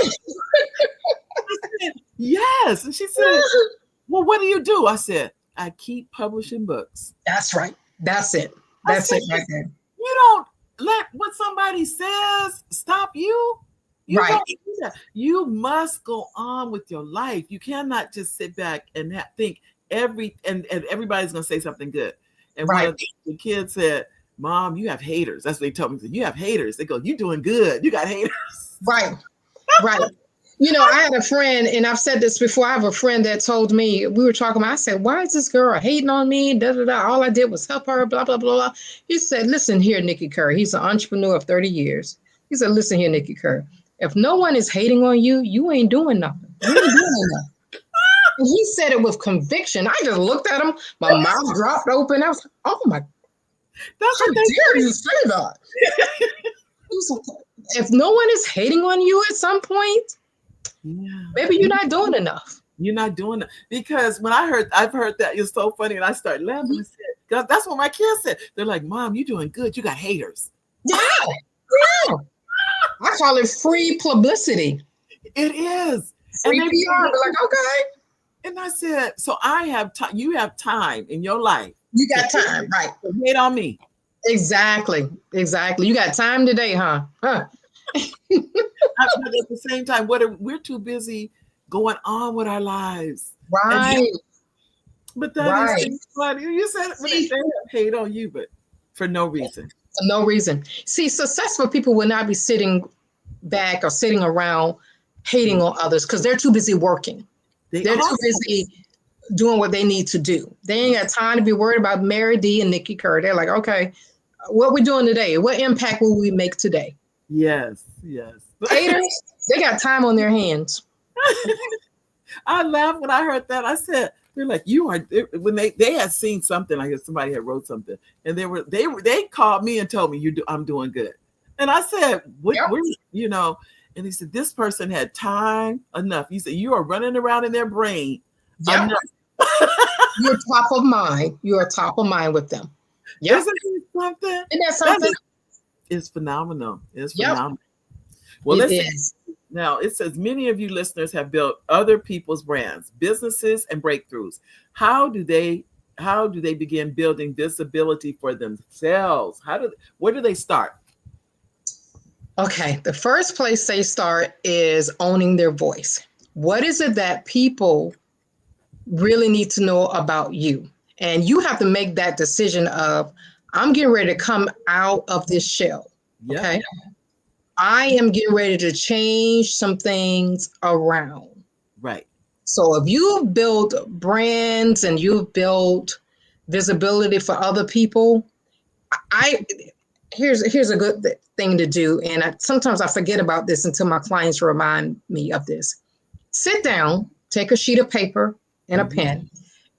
said, yes. And she said, well, what do you do? I said, I keep publishing books. That's right. That's it. That's it right there. You don't let what somebody says stop you. You right. Don't do that. You must go on with your life. You cannot just sit back and think and everybody's going to say something good. And one of the kids said, Mom, you have haters. That's what they told me. You have haters. They go, you're doing good. You got haters. Right. Right. I had a friend, and I've said this before. I have a friend that told me, we were talking about, I said, why is this girl hating on me? Da, da, da. All I did was help her, blah, blah, blah, blah. He said, listen here, Nikki Curry. He's an entrepreneur of 30 years. He said, listen here, Nikki Curry. If no one is hating on you, you ain't doing nothing. You ain't doing nothing. And he said it with conviction. I just looked at him. My mouth dropped open. I was like, oh my. How dare you say that? If no one is hating on you at some point, maybe you're not doing enough. You're not doing it. Because when I've heard that, it's so funny. And I started laughing. I said, that's what my kids said. They're like, Mom, you're doing good. You got haters. Yeah. I call it free publicity. It is. Free and PR. They're like, okay. And I said, so I have time. You have time in your life. You got time, right? Hate on me. Exactly. You got time today, huh? But at the same time, we're too busy going on with our lives. Right. But that is funny. You said they hate on you, but for no reason. For no reason. See, successful people will not be sitting back or sitting around hating on others because they're too busy working. They're too busy doing what they need to do. They ain't got time to be worried about Mary D and Nikki Kerr. They're like, okay, what we doing today? What impact will we make today? Yes. Haters, they got time on their hands. I laughed when I heard that. I said, they're like, you are, when they had seen something, I guess somebody had wrote something, and they called me and told me I'm doing good. And I said, what, and he said, this person had time enough. He said, you are running around in their brain. Yep. You're top of mind. You are top of mind with them. Yep. Isn't that something? It's phenomenal. It's phenomenal. Well, now it says many of you listeners have built other people's brands, businesses, and breakthroughs. How do they begin building visibility for themselves? Where do they start? Okay, the first place they start is owning their voice. What is it that people really need to know about you? And you have to make that decision of, I'm getting ready to come out of this shell. Yeah. Okay. I am getting ready to change some things around. Right. So if you've built brands and you've built visibility for other people, here's a good thing to do. And sometimes I forget about this until my clients remind me of this. Sit down, take a sheet of paper and a pen,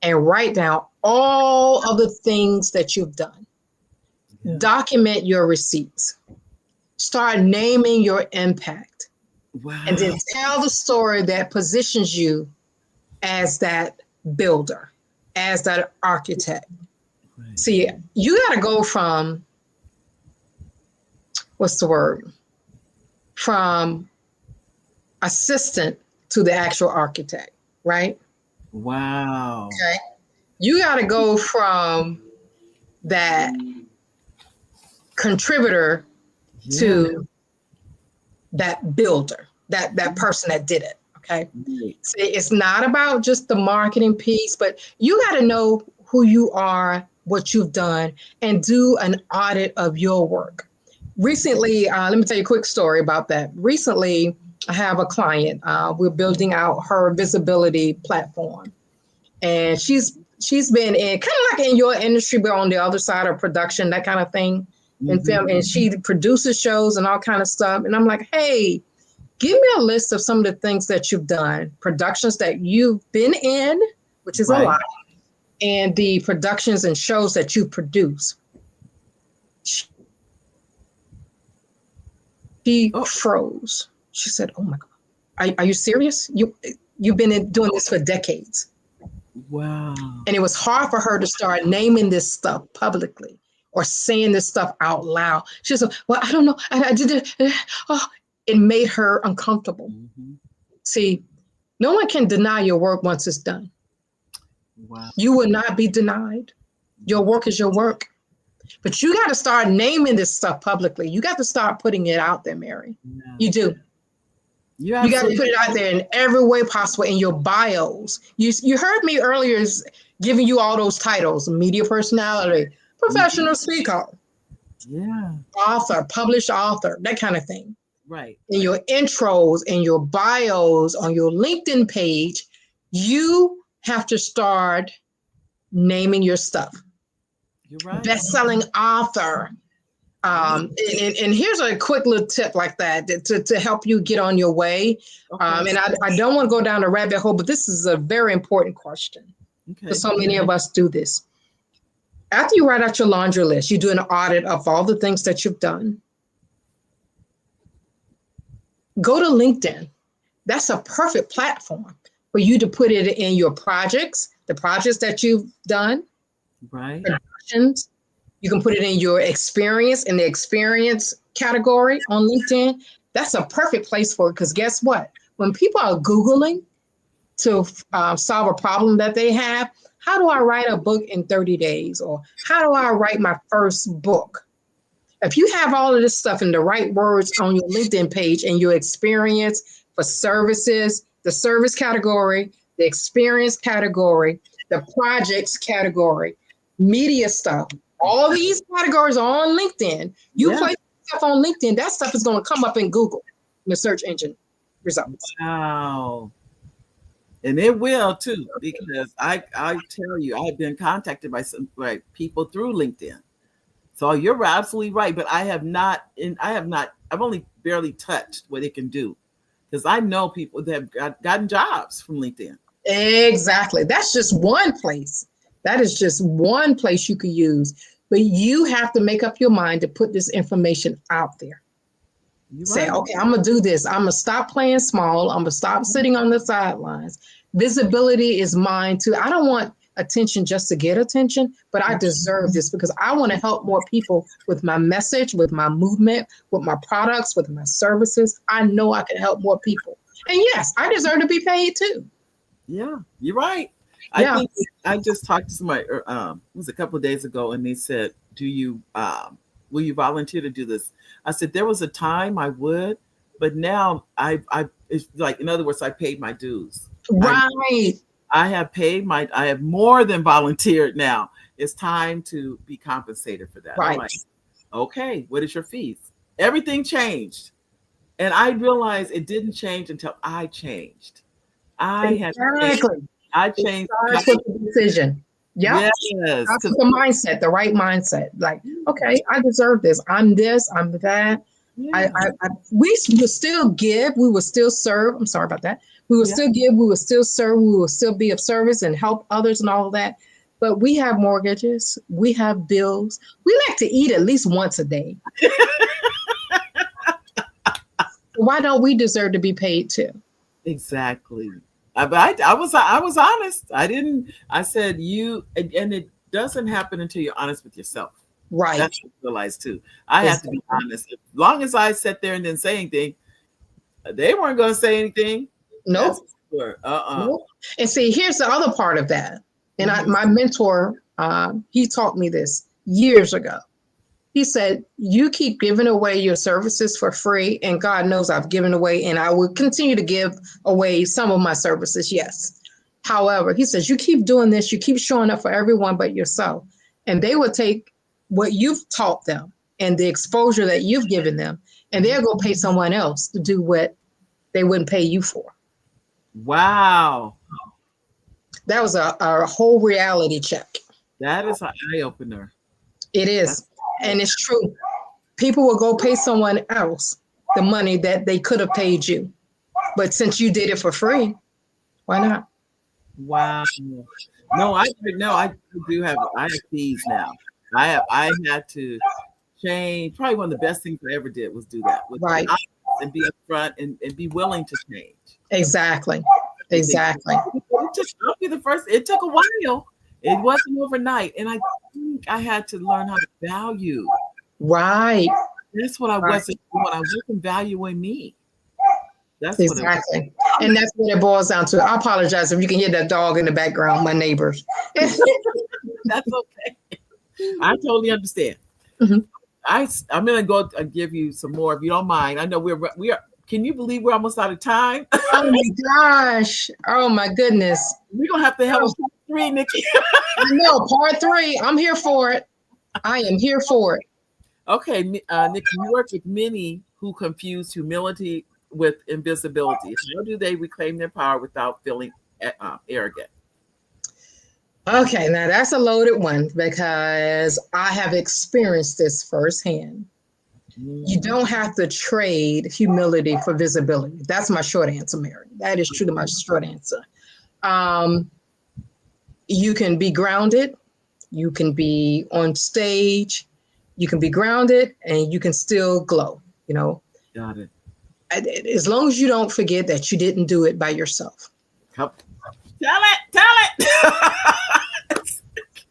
and write down all of the things that you've done. Yeah. Document your receipts. Start naming your impact. Wow. And then tell the story that positions you as that builder, as that architect. Right. See, you got to go from, from assistant to the actual architect, right? Wow. Okay. You got to go from that contributor to that builder, that person that did it. Okay. See, it's not about just the marketing piece, but you got to know who you are, what you've done, and do an audit of your work. Recently, let me tell you a quick story about that. Recently, I have a client. We're building out her visibility platform, and she's been in kind of like in your industry, but on the other side of production, that kind of thing, in film. And she produces shows and all kind of stuff. And I'm like, hey, give me a list of some of the things that you've done, productions that you've been in, which is a lot, and the productions and shows that you produce. She froze. She said, oh my God, are you serious? You've been doing this for decades. Wow. And it was hard for her to start naming this stuff publicly or saying this stuff out loud. She said, well, I don't know. I did it. It made her uncomfortable. See, no one can deny your work once it's done. Wow. You will not be denied. Your work is your work. But you got to start naming this stuff publicly. You got to start putting it out there, Mary. No. You do. You got to put it out there in every way possible in your bios. You heard me earlier giving you all those titles: media personality, professional speaker, author, published author, that kind of thing. Right. In your intros, in your bios, on your LinkedIn page, you have to start naming your stuff. You're right. Best-selling author. And here's a quick little tip like that to help you get on your way. Okay. And I don't want to go down a rabbit hole, but this is a very important question. Okay. Because so many of us do this. After you write out your laundry list, you do an audit of all the things that you've done. Go to LinkedIn. That's a perfect platform for you to put it in your projects, the projects that you've done. Right. Productions. You can put it in your experience, in the experience category on LinkedIn. That's a perfect place for it, because guess what? When people are Googling to solve a problem that they have, how do I write a book in 30 days? Or how do I write my first book? If you have all of this stuff in the right words on your LinkedIn page and your experience for services, the service category, the experience category, the projects category, media stuff, all these categories are on LinkedIn. You place stuff on LinkedIn, that stuff is going to come up in Google, in the search engine results. Wow. And it will too, because I tell you, I've been contacted by some people through LinkedIn. So you're absolutely right. But I've only barely touched what it can do, because I know people that have gotten jobs from LinkedIn. Exactly. That's just one place. That is just one place you could use, but you have to make up your mind to put this information out there. Say, okay, I'm going to do this. I'm going to stop playing small. I'm going to stop sitting on the sidelines. Visibility is mine too. I don't want attention just to get attention, but I deserve this because I want to help more people with my message, with my movement, with my products, with my services. I know I can help more people. And yes, I deserve to be paid too. Yeah, you're right. I think I just talked to somebody, it was a couple of days ago, and they said, will you volunteer to do this? I said, there was a time I would, but now it's like, in other words, I paid my dues. Right. I have more than volunteered now. It's time to be compensated for that. Right. I'm like, okay, what is your fees? Everything changed. And I realized it didn't change until I changed. I changed Starts with the decision. Yeah. Yes. That's the mindset, the right mindset. Like, okay, I deserve this. I'm this, I'm that. Yeah. We will still give, we will still serve. I'm sorry about that. We will still give, we will still serve, we will still be of service and help others and all of that. But we have mortgages, we have bills. We like to eat at least once a day. Why don't we deserve to be paid too? Exactly. I was honest. I said you, and it doesn't happen until you're honest with yourself. Right. That's what I realized too. I have to be honest. As long as I sat there and didn't say anything, they weren't going to say anything. Nope. Sure. Nope. And see, here's the other part of that. And my mentor, he taught me this years ago. He said, you keep giving away your services for free, and God knows I've given away, and I will continue to give away some of my services, yes. However, he says, you keep doing this, you keep showing up for everyone but yourself, and they will take what you've taught them and the exposure that you've given them, and they'll go pay someone else to do what they wouldn't pay you for. Wow. That was a whole reality check. That is an eye-opener. It is. And it's true. People will go pay someone else the money that they could have paid you. But since you did it for free, why not? Wow. No, I do have fees now. I had to change. Probably one of the best things I ever did was do that. Right. And be upfront and be willing to change. Exactly. It took a while. It wasn't overnight. And I think I had to learn how to value. Right. That's what I wasn't doing. I wasn't valuing me. That's exactly. And that's what it boils down to. I apologize if you can hear that dog in the background, my neighbors. That's okay. I totally understand. Mm-hmm. I'm gonna go give you some more if you don't mind. I know we are. Can you believe we're almost out of time? Oh my gosh! Oh my goodness! We're gonna have to have a part 3, Nikki. I know, part 3. I'm here for it. I am here for it. Okay, Nikki, you work with many who confuse humility with invisibility. How do they reclaim their power without feeling arrogant? Okay, now that's a loaded one because I have experienced this firsthand. You don't have to trade humility for visibility. That's my short answer, Mary. That is truly my short answer. You can be grounded. You can be on stage. You can be grounded and you can still glow, you know. Got it. As long as you don't forget that you didn't do it by yourself. Tell it.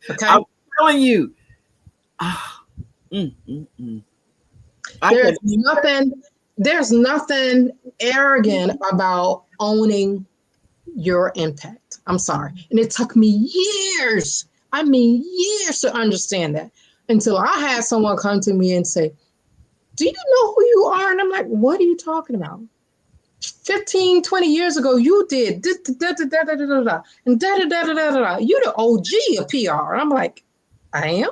Okay. I'm telling you. There's nothing arrogant about owning your impact. I'm sorry. And it took me years to understand that until I had someone come to me and say, do you know who you are? And I'm like, what are you talking about? 15, 20 years ago, you did and You're the OG of PR. I'm like, I am?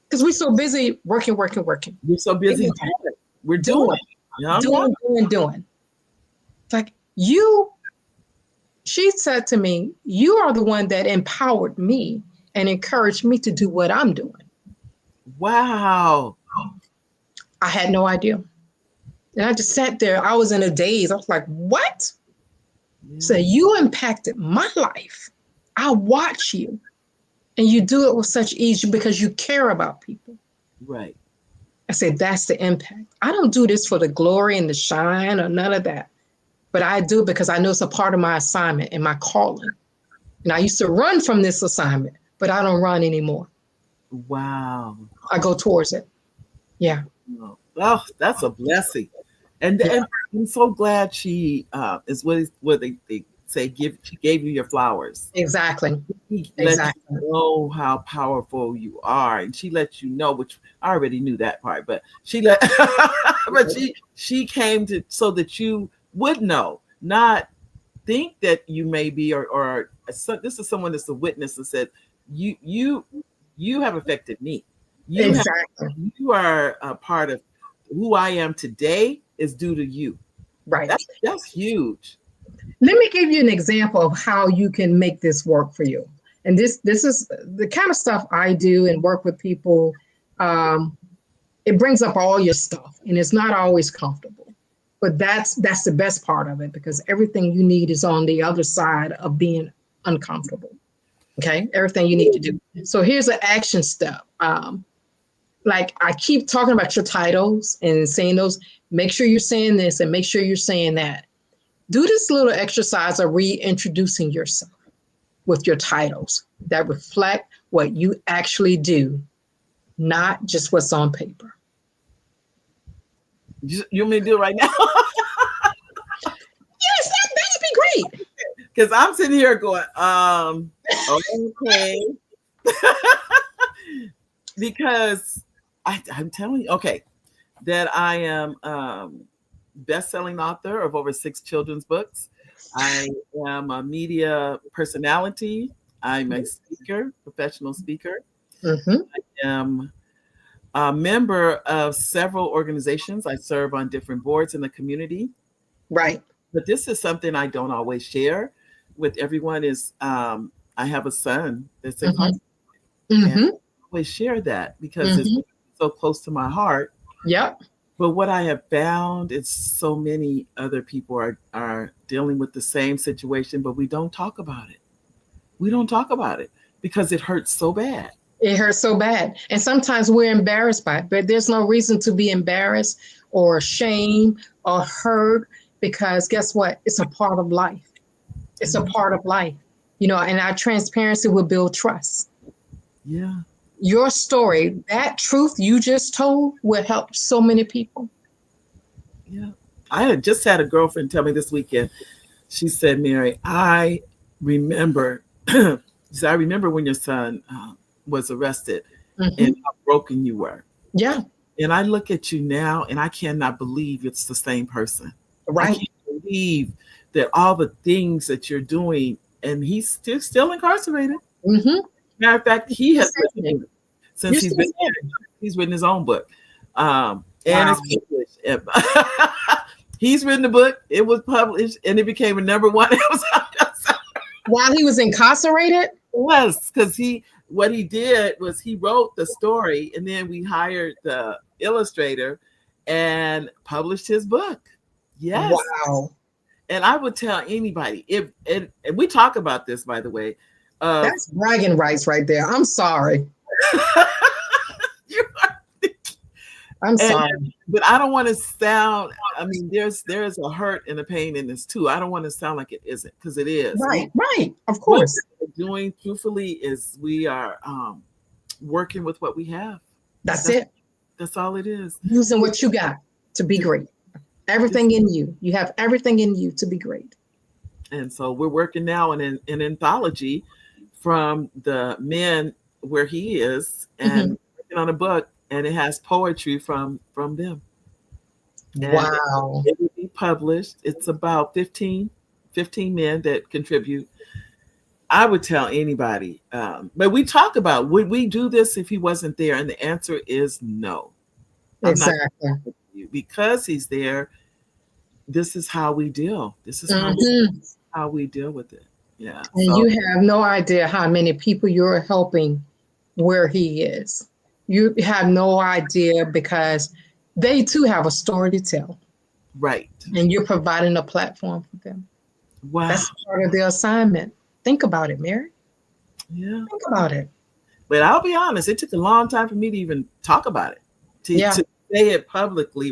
Because we're so busy working. We're so busy. We're doing. Doing. It's like she said to me, you are the one that empowered me and encouraged me to do what I'm doing. Wow. I had no idea. And I just sat there. I was in a daze. I was like, what? Yeah. So you impacted my life. I watch you. And you do it with such ease because you care about people. Right. I said, that's the impact. I don't do this for the glory and the shine or none of that. But I do it because I know it's a part of my assignment and my calling. And I used to run from this assignment, but I don't run anymore. Wow. I go towards it. Yeah. Oh, that's a blessing. And I'm so glad she is what they say, she gave you your flowers. Exactly. She let you know how powerful you are. And she let you know, which I already knew that part, but she came to so that you would know, not think that you may be, or this is someone that's a witness and said, you have affected me. Exactly. You are a part of who I am today is due to you. Right. That's huge. Let me give you an example of how you can make this work for you. And this is the kind of stuff I do and work with people. It brings up all your stuff, and it's not always comfortable. But that's the best part of it, because everything you need is on the other side of being uncomfortable. Okay, everything you need to do. So here's an action step. Like I keep talking about your titles and saying those. Make sure you're saying this and make sure you're saying that. Do this little exercise of reintroducing yourself with your titles that reflect what you actually do, not just what's on paper. You want me to do it right now? Yes, that'd be great. Because I'm sitting here going, okay. Because I'm telling you, okay, that I am best-selling author of over 6 children's books. I am a media personality. I'm a speaker, professional speaker. Mm-hmm. I am a member of several organizations. I serve on different boards in the community. Right. But this is something I don't always share with everyone is I have a son that's incarcerated. Mm-hmm. And I always share that because it's so close to my heart. Yep. But what I have found is so many other people are dealing with the same situation, but we don't talk about it. We don't talk about it because it hurts so bad. It hurts so bad. And sometimes we're embarrassed by it, but there's no reason to be embarrassed or ashamed or hurt, because guess what? It's a part of life. It's a part of life, and our transparency will build trust. Yeah. Your story, that truth you just told, will help so many people. Yeah. I had just had a girlfriend tell me this weekend, she said, Mary, I remember when your son was arrested and how broken you were. Yeah. And I look at you now and I cannot believe it's the same person. Right. I can't believe that all the things that you're doing, and he's still incarcerated. Mm-hmm. Matter of fact, he has written, since You're he's been there, he's written his own book. And it's published. He's written the book, it was published, and it became a number 1 Amazon bestseller. While he was incarcerated? Yes, because what he did was he wrote the story, and then we hired the illustrator and published his book. Yes. Wow. And I would tell anybody, and we talk about this, by the way. That's bragging rights right there. I'm sorry. I'm sorry. But I don't want to sound, there's a hurt and a pain in this too. I don't want to sound like it isn't, because it is. Right. Of course. What we're doing truthfully is we are working with what we have. That's it. That's all it is. Using what you got to be great. Everything in you. You have everything in you to be great. And so we're working now in an anthology from the men where he is, and working on a book, and it has poetry from them. And wow. It will be published. It's about 15 men that contribute. I would tell anybody, but we talk about, would we do this if he wasn't there? And the answer is no. Exactly. Because he's there, this is how we deal. This is how we deal with it. Yeah. And you have no idea how many people you're helping where he is. You have no idea, because they too have a story to tell. Right. And you're providing a platform for them. Wow. That's part of their assignment. Think about it, Mary. Yeah. Think about it. But I'll be honest, it took a long time for me to even talk about it. To say it publicly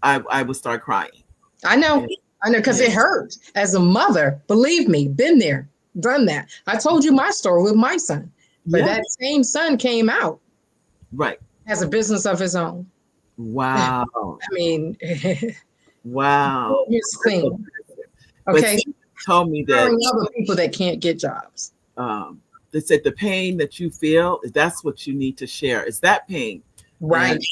I would start crying. I know, because it hurts. As a mother, believe me, been there, done that. I told you my story with my son, but that same son came out. Right. Has a business of his own. Wow. Wow. Here's the thing. Okay. Told me that other people that can't get jobs. They said the pain that you feel, that's what you need to share. It's that pain. Right.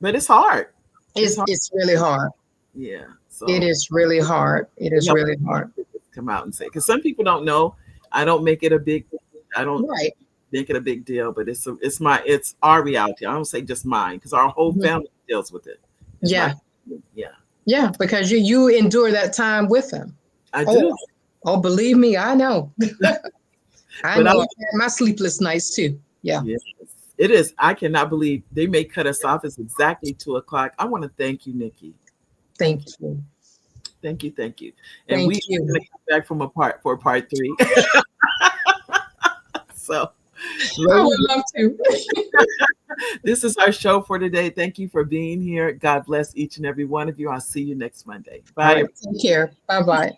But it's hard. It's really hard. Yeah. So it is really hard. It is really hard. Come out and say, because some people don't know. I don't make it a big. I don't Right. make it a big deal, but it's our reality. I don't say just mine, because our whole family deals with it. It's Yeah. Yeah, because you endure that time with them. I do. Oh, believe me, I know. I But know. I've had my sleepless nights too. Yeah. Yes, it is. I cannot believe they may cut us off. It's exactly 2:00. I want to thank you, Nikki. Thank you. Thank you. And Thank we're you. going to come back for part 3. So I would love to. this is our show for today. Thank you for being here. God bless each and every one of you. I'll see you next Monday. Bye. All right, take care. Bye-bye.